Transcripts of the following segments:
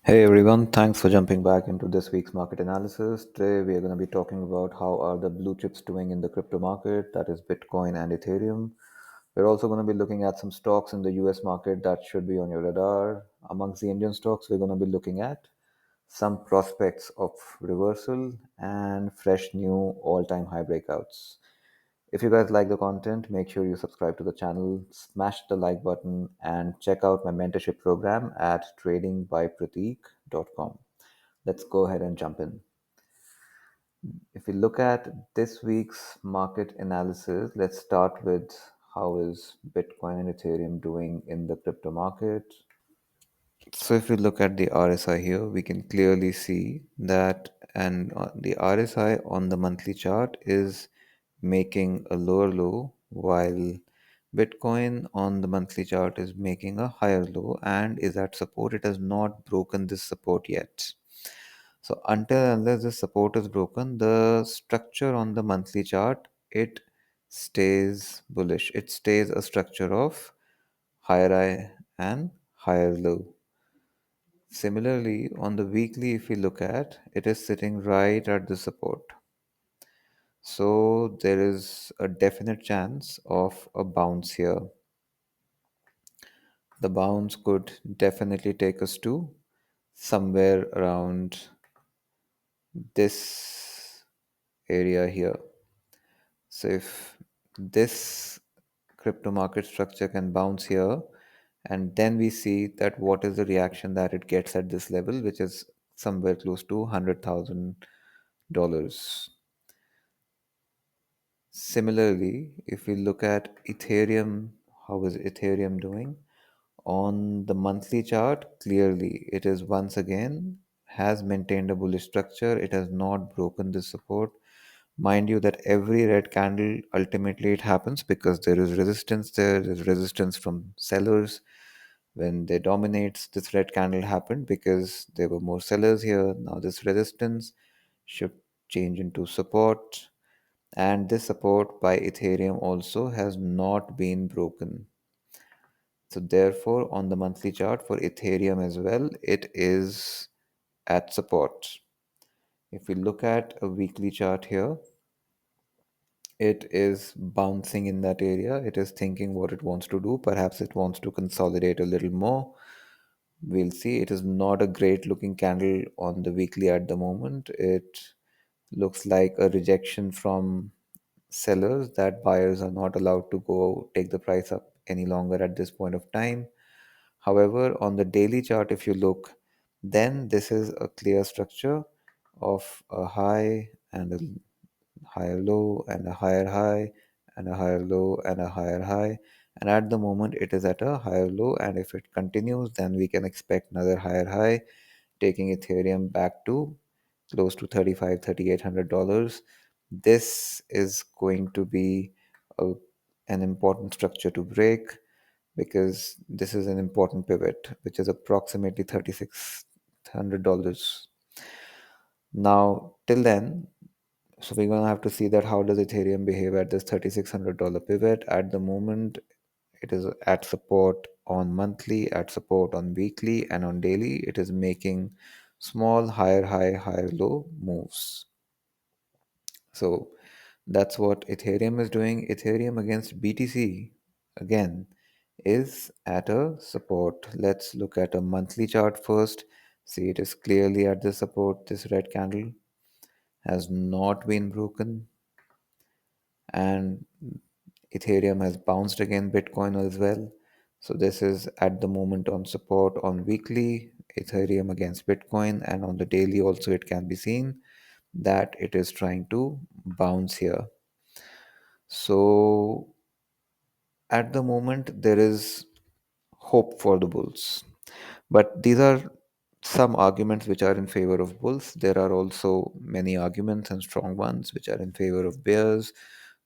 Hey everyone, thanks for jumping back into this week's market analysis. Today we are going to be talking about how are the blue chips doing in the crypto market, that is Bitcoin and Ethereum. We're also going to be looking at some stocks in the US market that should be on your radar. Amongst the Indian stocks, we're going to be looking at some prospects of reversal and fresh new all-time high breakouts. If you guys like the content, make sure you subscribe to the channel, smash the like button, and check out my mentorship program at tradingbyprateek.com. Let's go ahead and jump in. If we look at this week's market analysis, let's start with how is Bitcoin and Ethereum doing in the crypto market. So if we look at the RSI here, we can clearly see that the RSI on the monthly chart is making a lower low while Bitcoin on the monthly chart is making a higher low and is at support. It has not broken this support yet. So until unless the support is broken, the structure on the monthly chart, it stays bullish. It stays a structure of higher high and higher low. Similarly, on the weekly, if we look at, it is sitting right at the support. So there is a definite chance of a bounce here. The bounce could definitely take us to somewhere around this area here. So if this crypto market structure can bounce here, and then we see that what is the reaction that it gets at this level, which is somewhere close to $100,000. Similarly, if we look at Ethereum, how is Ethereum doing? On the monthly chart, clearly it is once again has maintained a bullish structure. It has not broken this support. Mind you, that every red candle ultimately it happens because there is resistance there. There's resistance from sellers. When they dominate, this red candle happened because there were more sellers here. Now this resistance should change into support, and this support by Ethereum also has not been broken. So therefore, on the monthly chart for Ethereum as well, it is at support. If we look at a weekly chart here, it is bouncing in that area. It is thinking what it wants to do. Perhaps it wants to consolidate a little more. We'll see. It is not a great looking candle on the weekly at the moment. It looks like a rejection from sellers that buyers are not allowed to go take the price up any longer at this point of time. However, on the daily chart, if you look, then this is a clear structure of a high and a higher low and a higher high and a higher low and a higher high. And at the moment, it is at a higher low. And if it continues, then we can expect another higher high, taking Ethereum back to close to $3,800. This is going to be a, an important structure to break because this is an important pivot, which is approximately $3,600. Now, till then, so we're gonna have to see that how does Ethereum behave at this $3,600 pivot. At the moment, it is at support on monthly, at support on weekly, and on daily, it is making small higher high, higher low moves. So that's what Ethereum is doing. Ethereum against BTC again is at a support. Let's look at a monthly chart first. See, it is clearly at the support. This red candle has not been broken, and Ethereum has bounced again, Bitcoin as well. So this is at the moment on support on weekly, Ethereum against Bitcoin, and on the daily also it can be seen that it is trying to bounce here. So at the moment there is hope for the bulls. But these are some arguments which are in favor of bulls. There are also many arguments and strong ones which are in favor of bears.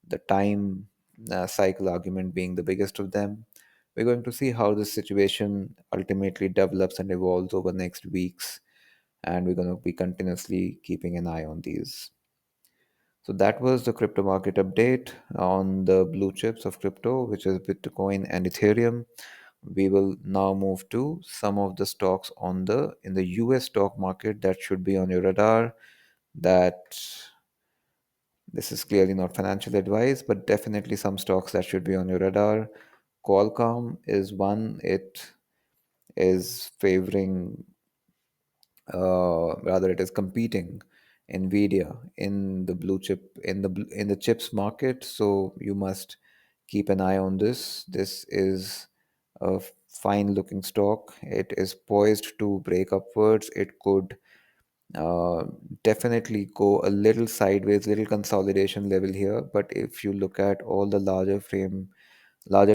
The time cycle argument being the biggest of them. We're going to see how this situation ultimately develops and evolves over next weeks, and we're going to be continuously keeping an eye on these. So that was the crypto market update on the blue chips of crypto, which is Bitcoin and Ethereum. We will now move to some of the stocks on the in the US stock market that should be on your radar. That this is clearly not financial advice, but definitely some stocks that should be on your radar. Qualcomm is one. It is favoring, rather, it is competing Nvidia in the blue chip in the chips market. So you must keep an eye on this. This is a fine looking stock. It is poised to break upwards. It could uh, definitely go a little sideways, little consolidation level here. But if you look at all the larger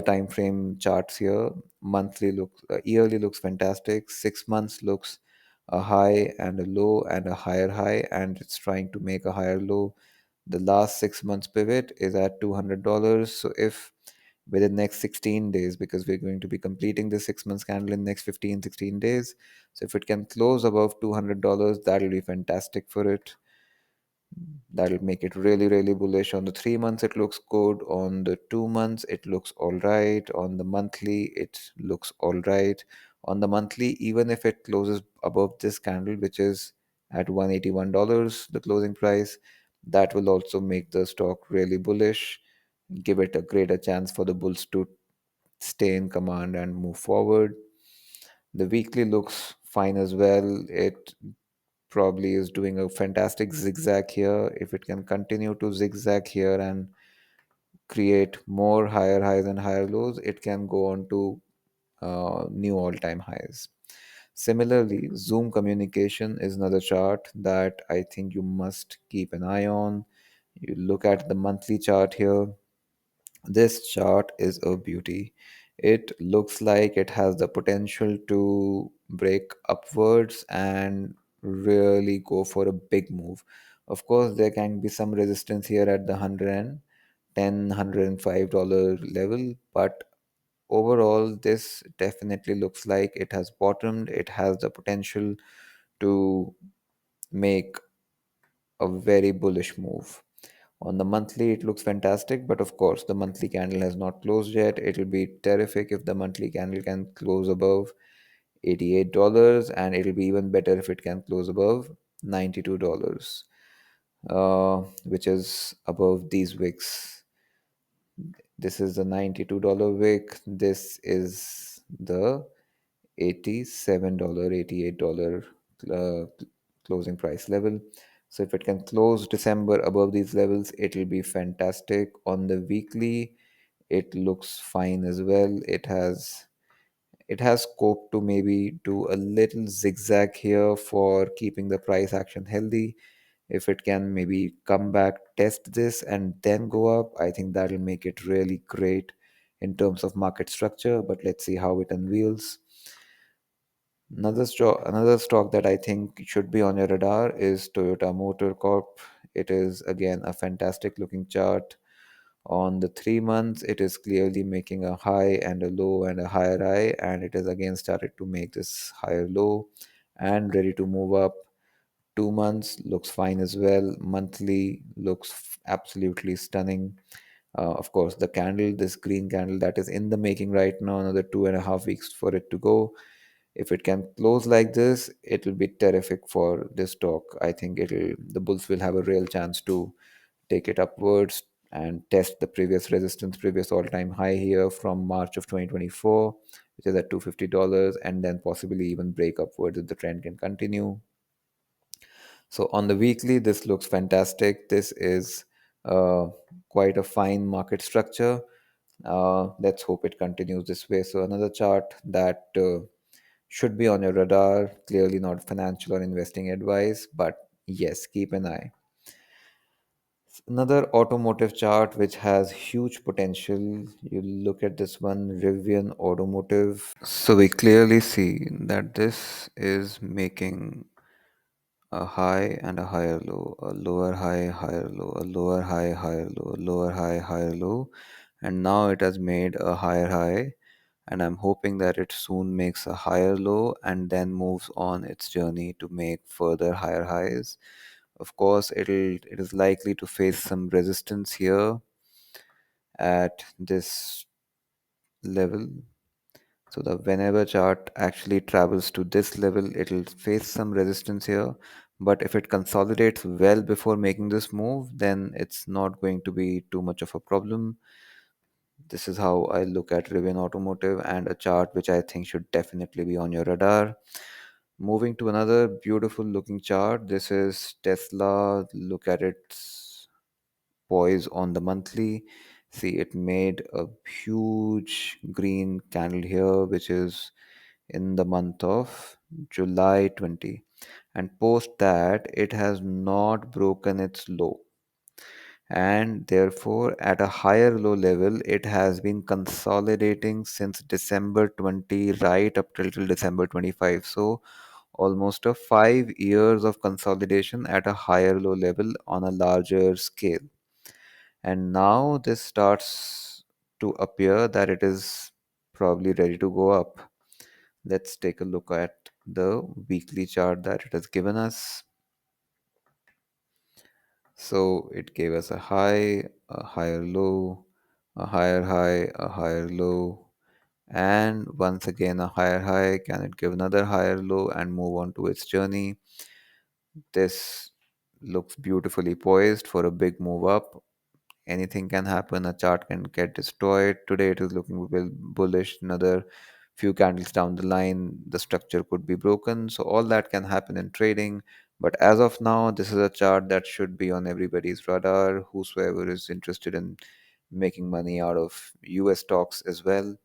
time frame charts here, monthly looks, yearly looks fantastic. 6 months looks a high and a low and a higher high, and it's trying to make a higher low. The last 6 months pivot is at $200. So if within next 16 days, because we're going to be completing the 6 months candle in next 15, 16 days, so if it can close above $200, that'll be fantastic for it. That'll make it really, really bullish. On the 3 months, it looks good. On the 2 months, it looks all right. On the monthly, it looks all right. On the monthly, even if it closes above this candle, which is at $181, the closing price, that will also make the stock really bullish, give it a greater chance for the bulls to stay in command and move forward. The weekly looks fine as well. It probably is doing a fantastic zigzag here. If it can continue to zigzag here and create more higher highs and higher lows, it can go on to new all time highs. Similarly, Zoom communication is another chart that I think you must keep an eye on. You look at the monthly chart here. This chart is a beauty. It looks like it has the potential to break upwards and really go for a big move. Of course, there can be some resistance here at the 110, $105 level, but overall, this definitely looks like it has bottomed. It has the potential to make a very bullish move. On the monthly, it looks fantastic, but of course, the monthly candle has not closed yet. It will be terrific if the monthly candle can close above $88, and it'll be even better if it can close above $92, which is above these wicks. This is the $92 wick. This is the $87, $88 uh, closing price level. So if it can close December above these levels, it will be fantastic. On the weekly, it looks fine as well. It has scope to maybe do a little zigzag here for keeping the price action healthy. If it can maybe come back, test this, and then go up, I think that'll make it really great in terms of market structure. But let's see how it unveils. Another stock that I think should be on your radar is Toyota Motor Corp. It is again a fantastic looking chart. On the 3 months, it is clearly making a high and a low and a higher high, and it has again started to make this higher low and ready to move up. 2 months looks fine as well. Monthly looks absolutely stunning. Of course, the candle, this green candle that is in the making right now, another 2.5 weeks for it to go. If it can close like this, it will be terrific for this stock. I think the bulls will have a real chance to take it upwards and test the previous resistance, previous all-time high here from March of 2024, which is at $250, and then possibly even break upwards if the trend can continue. So on the weekly, this looks fantastic. This is uh, quite a fine market structure. Let's hope it continues this way. So another chart that should be on your radar. Clearly not financial or investing advice, but yes, keep an eye. Another automotive chart which has huge potential. You look at this one, Rivian Automotive. So we clearly see that this is making a high and a higher low, a lower high, higher low, a lower high, higher low, a lower high, higher low, and now it has made a higher high, and I'm hoping that it soon makes a higher low and then moves on its journey to make further higher highs. Of course, it is likely to face some resistance here at this level. So the whenever chart actually travels to this level, it'll face some resistance here. But if it consolidates well before making this move, then it's not going to be too much of a problem. This is how I look at Rivian Automotive, and a chart which I think should definitely be on your radar. Moving to another beautiful looking chart. This is Tesla. Look at its poise on the monthly. See, it made a huge green candle here, which is in the month of July 20. And post that, it has not broken its low. And therefore, at a higher low level, it has been consolidating since December 20 right up till December 25. So, almost a 5 years of consolidation at a higher low level on a larger scale. And now this starts to appear that it is probably ready to go up. Let's take a look at the weekly chart that it has given us. So it gave us a high, a higher low, a higher high, a higher low, and once again a higher high. Can it give another higher low and move on to its journey? This looks beautifully poised for a big move up. Anything can happen. A chart can get destroyed. Today it is looking bullish. Another few candles down the line, the structure could be broken. So all that can happen in trading. But as of now, this is a chart that should be on everybody's radar. Whosoever is interested in making money out of US stocks as well.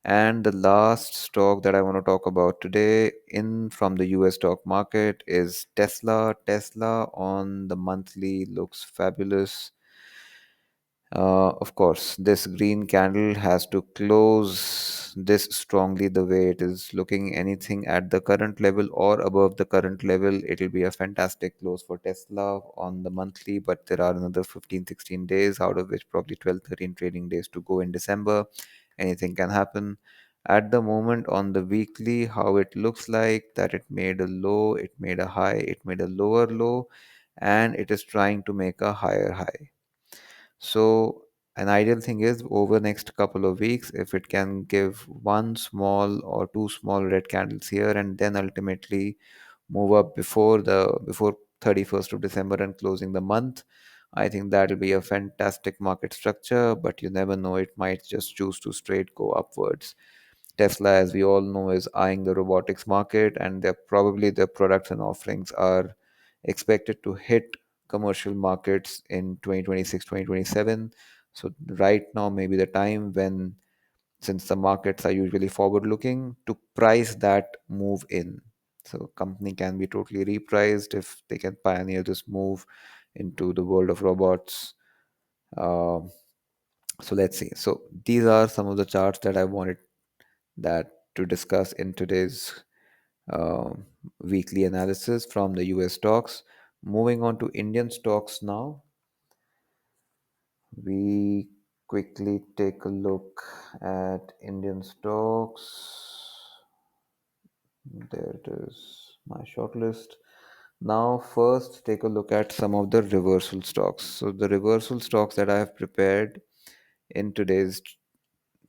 And the last stock that I want to talk about today in from the US stock market is Tesla. Tesla on the monthly looks fabulous. Of course, this green candle has to close this strongly the way it is looking. Anything at the current level or above the current level, it'll be a fantastic close for Tesla on the monthly. But there are another 15, 16 days, out of which probably 12, 13 trading days to go in December. Anything can happen. At the moment, on the weekly, how it looks like that it made a low, it made a high, it made a lower low, and it is trying to make a higher high. So an ideal thing is over next couple of weeks, if it can give one small or two small red candles here and then ultimately move up before 31st of December and closing the month, I think that'll be a fantastic market structure, but you never know, it might just choose to straight go upwards. Tesla, as we all know, is eyeing the robotics market, and their products and offerings are expected to hit commercial markets in 2026, 2027. So right now may be the time when, since the markets are usually forward looking, to price that move in. So company can be totally repriced if they can pioneer this move into the world of robots. Uh, so let's see. So these are some of the charts that I wanted that to discuss in today's uh, weekly analysis from the US stocks. Moving on to Indian stocks now, we quickly take a look at Indian stocks. There it is, my shortlist. Now, first, take a look at some of the reversal stocks. So, the reversal stocks that I have prepared in today's,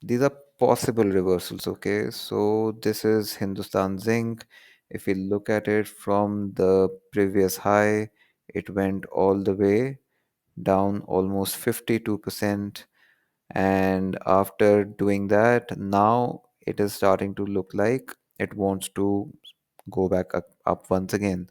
these are possible reversals. Okay, so this is Hindustan Zinc. If we look at it from the previous high, it went all the way down almost 52%. And after doing that, now it is starting to look like it wants to go back up once again.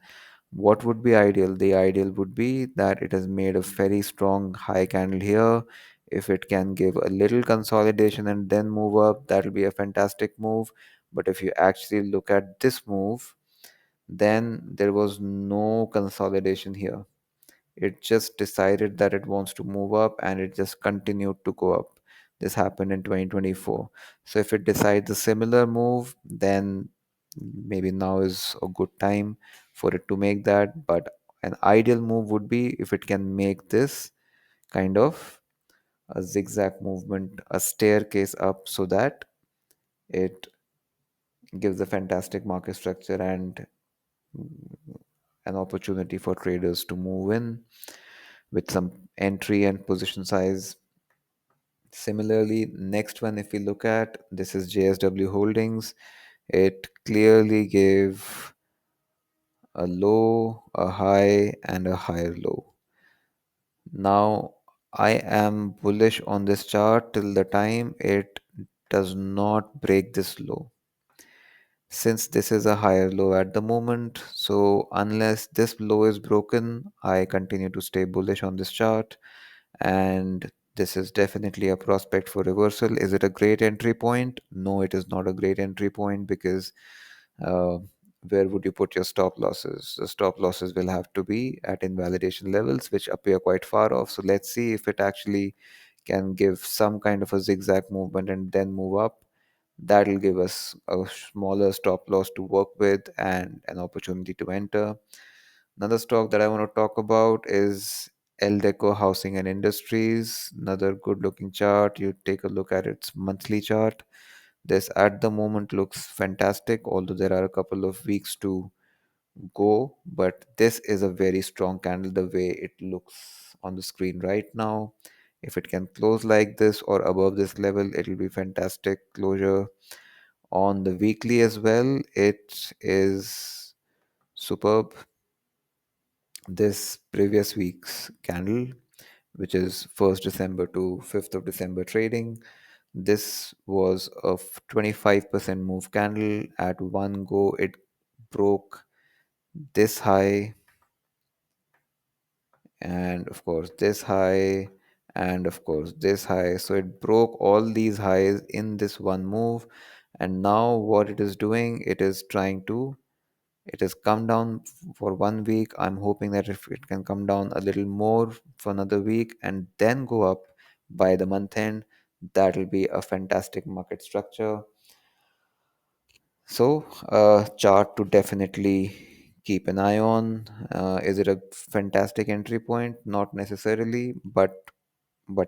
What would be ideal? The ideal would be that it has made a very strong high candle here. If it can give a little consolidation and then move up, that will be a fantastic move. But if you actually look at this move, then there was no consolidation here. It just decided that it wants to move up and it just continued to go up. This happened in 2024. So if it decides a similar move, then maybe now is a good time for it to make that. But an ideal move would be if it can make this kind of a zigzag movement, a staircase up, so that it gives a fantastic market structure and an opportunity for traders to move in with some entry and position size. Similarly, next one, if we look at, this is JSW Holdings. It clearly gave a low, a high, and a higher low. Now, I am bullish on this chart till the time it does not break this low. Since this is a higher low at the moment, so unless this low is broken, I continue to stay bullish on this chart. And this is definitely a prospect for reversal. Is it a great entry point? No, it is not a great entry point, because uh, where would you put your stop losses? The stop losses will have to be at invalidation levels, which appear quite far off. So let's see if it actually can give some kind of a zigzag movement and then move up. That'll give us a smaller stop loss to work with and an opportunity to enter. Another stock that I want to talk about is Eldeco Housing and Industries. Another good looking chart. You take a look at its monthly chart. This at the moment looks fantastic, although there are a couple of weeks to go. But this is a very strong candle the way it looks on the screen right now. If it can close like this or above this level, it will be fantastic closure. On the weekly as well, it is superb. This previous week's candle, which is 1st December to 5th of December trading, this was a 25% move candle. At one go, it broke this high, and of course this high, and of course this high. So it broke all these highs in this one move. And now what it is doing, it is trying to, it has come down for 1 week. I'm hoping that if it can come down a little more for another week and then go up by the month end, that will be a fantastic market structure. So, chart to definitely keep an eye on. Is it a fantastic entry point? Not necessarily, but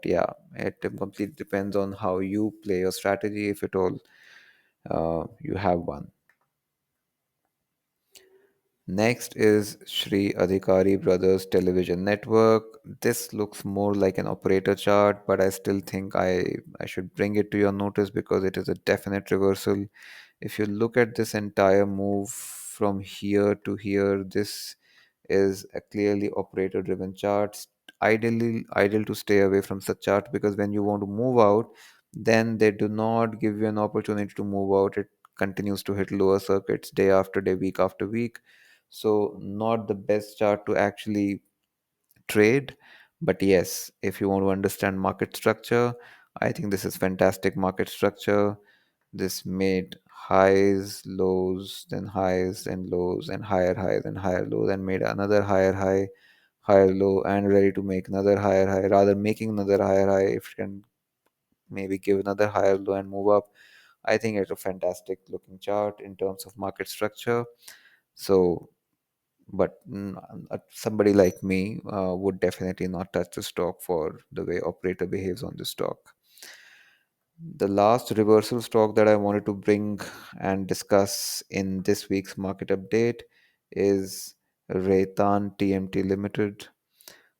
yeah, it completely depends on how you play your strategy, if at all you have one. Next is Sri Adhikari Brothers Television Network. This looks more like an operator chart, but I still think I should bring it to your notice because it is a definite reversal. If you look at this entire move from here to here, this is a clearly operator driven chart. Ideal to stay away from such chart, because when you want to move out, then they do not give you an opportunity to move out. It continues to hit lower circuits day after day, week after week. So not the best chart to actually trade. But yes, if you want to understand market structure, I think this is fantastic market structure. This made highs, lows, then highs and lows, and higher highs and higher lows, and made another higher high, higher low, and ready to make another higher high, rather making another higher high. If it can maybe give another higher low and move up, I think it's a fantastic looking chart in terms of market structure. So but somebody like me would definitely not touch the stock for the way operator behaves on the stock. The last reversal stock that I wanted to bring and discuss in this week's market update is Raytheon TMT Limited.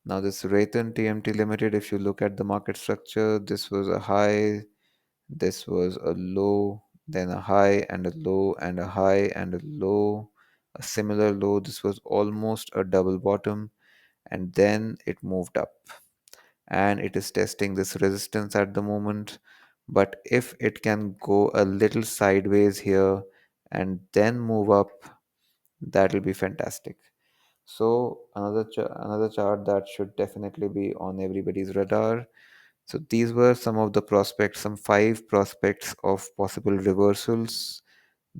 Now, this Raytheon TMT Limited, if you look at the market structure, this was a high, this was a low, then a high and a low and a high and a low, a similar low. This was almost a double bottom, and then it moved up, and it is testing this resistance at the moment. But if it can go a little sideways here and then move up, that will be fantastic. So another chart that should definitely be on everybody's radar. So these were some of the prospects, some 5 prospects of possible reversals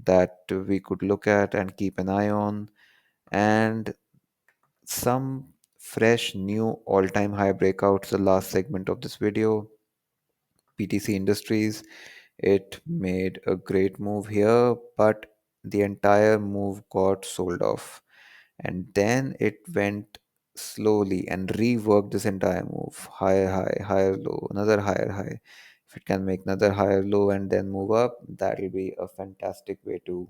that we could look at and keep an eye on, and some fresh new all-time high breakouts. The last segment of this video, BTC Industries, it made a great move here, but the entire move got sold off, and then it went slowly and reworked this entire move, higher high, higher low, another higher high. If it can make another higher low and then move up, that will be a fantastic way to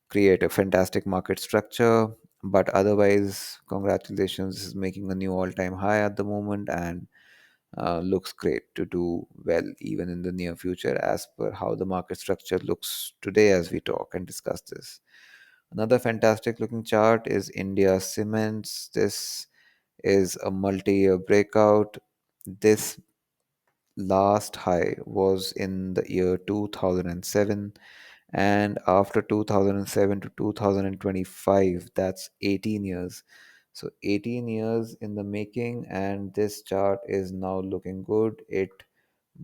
create a fantastic market structure. But otherwise, congratulations, this is making a new all-time high at the moment, and looks great to do well even in the near future as per how the market structure looks today as we talk and discuss this. Another fantastic looking chart is India Cements. This is a multi-year breakout. This last high was in the year 2007, and after 2007 to 2025, that's 18 years. So 18 years in the making, and this chart is now looking good. It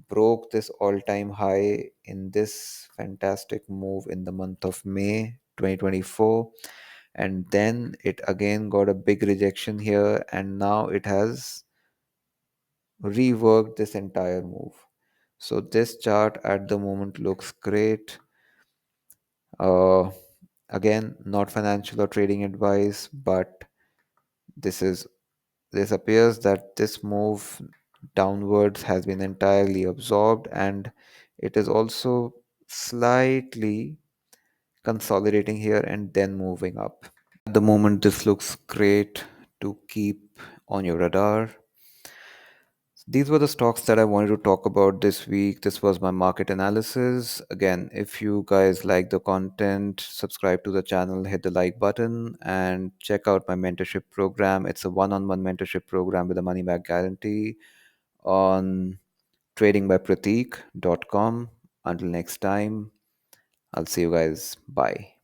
broke this all-time high in this fantastic move in the month of May 2024, and then it again got a big rejection here, and now it has reworked this entire move. So this chart at the moment looks great. uh, Again, not financial or trading advice, but this is this appears that this move downwards has been entirely absorbed, and it is also slightly consolidating here and then moving up. At the moment, this looks great to keep on your radar. These were the stocks that I wanted to talk about this week. This was my market analysis. Again, if you guys like the content, subscribe to the channel, hit the like button, and check out my mentorship program. It's a one on one mentorship program with a money back guarantee on tradingbyprateek.com. Until next time, I'll see you guys. Bye.